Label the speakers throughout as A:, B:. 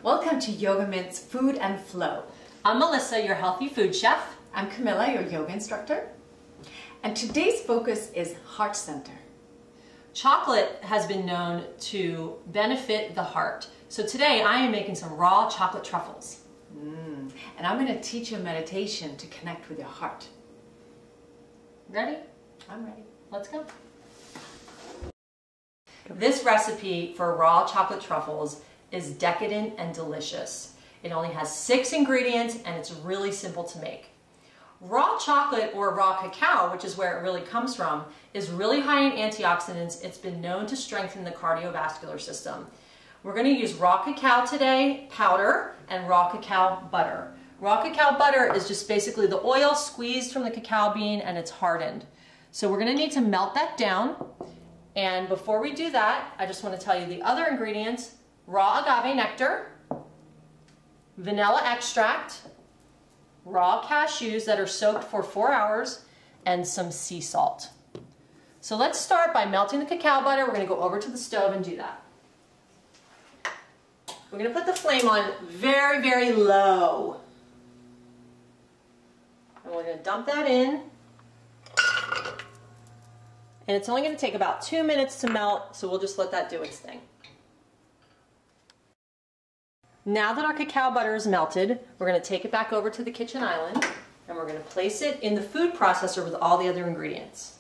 A: Welcome to yogamint's Food and Flow.
B: I'm Melissa, your healthy food chef.
A: I'm Camilla, your yoga instructor. And today's focus is heart center.
B: Chocolate has been known to benefit the heart. So today I am making some raw chocolate truffles.
A: And I'm going to teach you a meditation to connect with your heart.
B: Ready?
A: I'm ready.
B: Let's go. This recipe for raw chocolate truffles is decadent and delicious. It only has 6 ingredients and it's really simple to make. Raw chocolate, or raw cacao, which is where it really comes from, is really high in antioxidants. It's been known to strengthen the cardiovascular system. We're going to use raw cacao today, powder, and raw cacao butter. Raw cacao butter is just basically the oil squeezed from the cacao bean and it's hardened. So we're going to need to melt that down. And before we do that, I just want to tell you the other ingredients: raw agave nectar, vanilla extract, raw cashews that are soaked for 4 hours, and some sea salt. So let's start by melting the cacao butter. We're going to go over to the stove and do that. We're going to put the flame on very, very low. And we're going to dump that in. And it's only going to take about 2 minutes to melt, so we'll just let that do its thing. Now that our cacao butter is melted, we're going to take it back over to the kitchen island and we're going to place it in the food processor with all the other ingredients.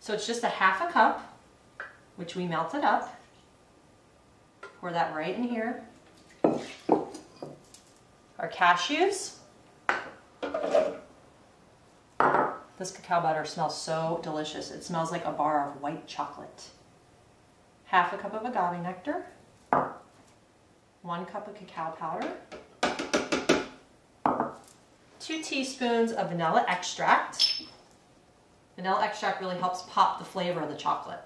B: So it's just a ½ cup, which we melted up. Pour that right in here. Our cashews. This cacao butter smells so delicious. It smells like a bar of white chocolate. ½ cup of agave nectar, 1 cup of cacao powder, 2 teaspoons of vanilla extract. Vanilla extract really helps pop the flavor of the chocolate.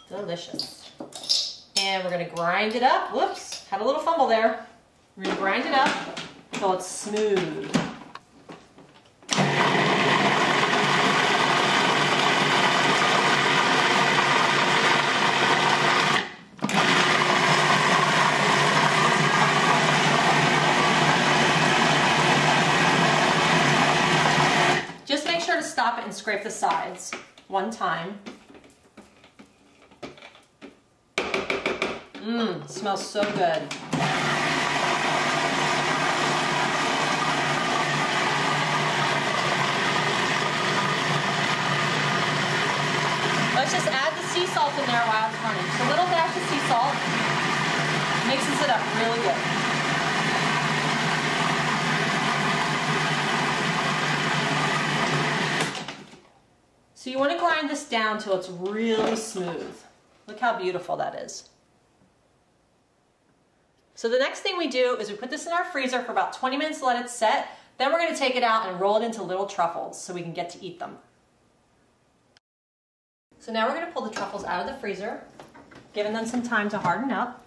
B: Delicious. And we're going to grind it up. Whoops, had a little fumble there. We're going to grind it up until it's smooth. Stop it and scrape the sides 1 time. Smells so good. Let's just add the sea salt in there while it's running. Just a little dash of sea salt mixes it up really good. So you want to grind this down till it's really smooth. Look how beautiful that is. So the next thing we do is we put this in our freezer for about 20 minutes to let it set. Then we're going to take it out and roll it into little truffles so we can get to eat them. So now we're going to pull the truffles out of the freezer, giving them some time to harden up.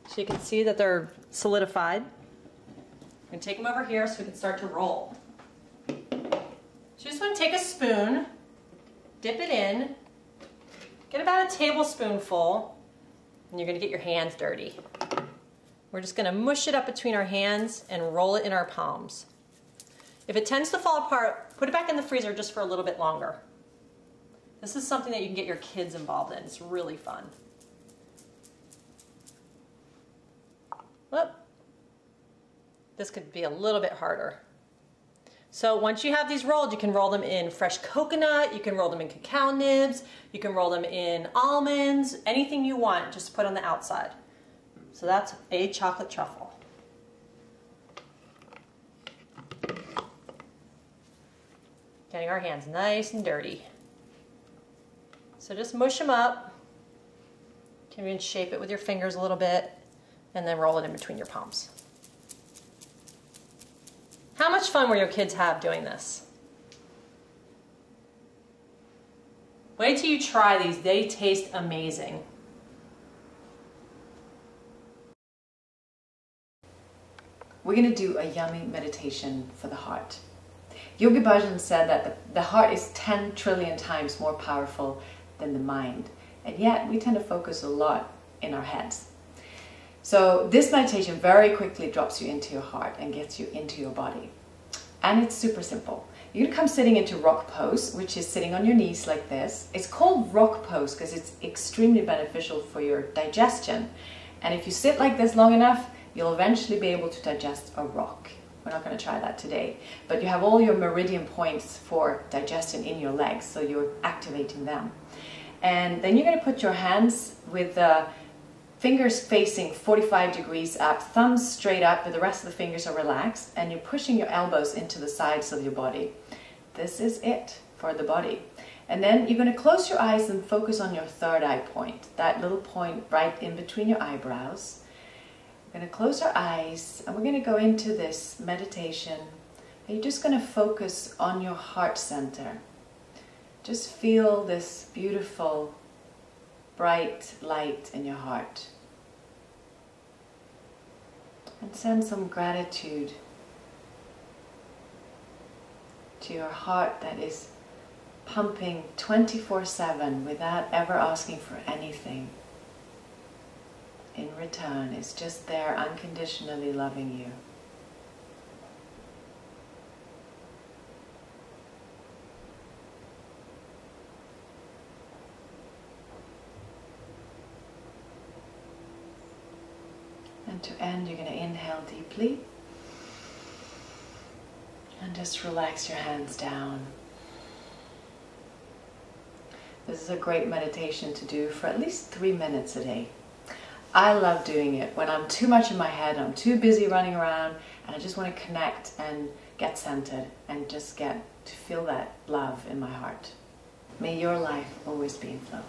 B: So you can see that they're solidified. I'm going to take them over here so we can start to roll. So you just want to take a spoon, dip it in, get about a tablespoonful, and you're going to get your hands dirty. We're just going to mush it up between our hands and roll it in our palms. If it tends to fall apart, put it back in the freezer just for a little bit longer. This is something that you can get your kids involved in. It's really fun. Whoop. This could be a little bit harder. So once you have these rolled, you can roll them in fresh coconut, you can roll them in cacao nibs, you can roll them in almonds, anything you want, just put on the outside. So that's a chocolate truffle. Getting our hands nice and dirty. So just mush them up. You can even shape it with your fingers a little bit and then roll it in between your palms. How much fun will your kids have doing this? Wait till you try these. They taste amazing.
A: We're going to do a yummy meditation for the heart. Yogi Bhajan said that the heart is 10 trillion times more powerful than the mind. And yet we tend to focus a lot in our heads. So this meditation very quickly drops you into your heart and gets you into your body. And it's super simple. You're gonna come sitting into rock pose, which is sitting on your knees like this. It's called rock pose because it's extremely beneficial for your digestion. And if you sit like this long enough, you'll eventually be able to digest a rock. We're not going to try that today, but you have all your meridian points for digestion in your legs, so you're activating them. And then you're going to put your hands with the fingers facing 45 degrees up, thumbs straight up, but the rest of the fingers are relaxed, and you're pushing your elbows into the sides of your body. This is it for the body. And then you're going to close your eyes and focus on your third eye point, that little point right in between your eyebrows. We're going to close our eyes and we're going to go into this meditation. And you're just going to focus on your heart center. Just feel this beautiful, bright light in your heart. And send some gratitude to your heart that is pumping 24/7 without ever asking for anything in return. It's just there unconditionally loving you. And to end, you're going to inhale deeply and just relax your hands down. This is a great meditation to do for at least 3 minutes a day. I love doing it when I'm too much in my head, I'm too busy running around, and I just want to connect and get centered and just get to feel that love in my heart. May your life always be in flow.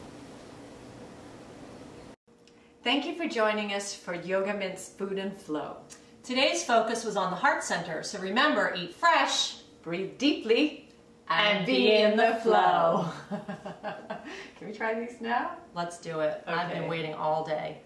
A: Thank you for joining us for Yogamint's Food and Flow.
B: Today's focus was on the heart center, so remember, eat fresh,
A: Breathe deeply
B: and be in the flow.
A: Can we try these now?
B: Let's do it. I've been
A: Okay.
B: waiting all day.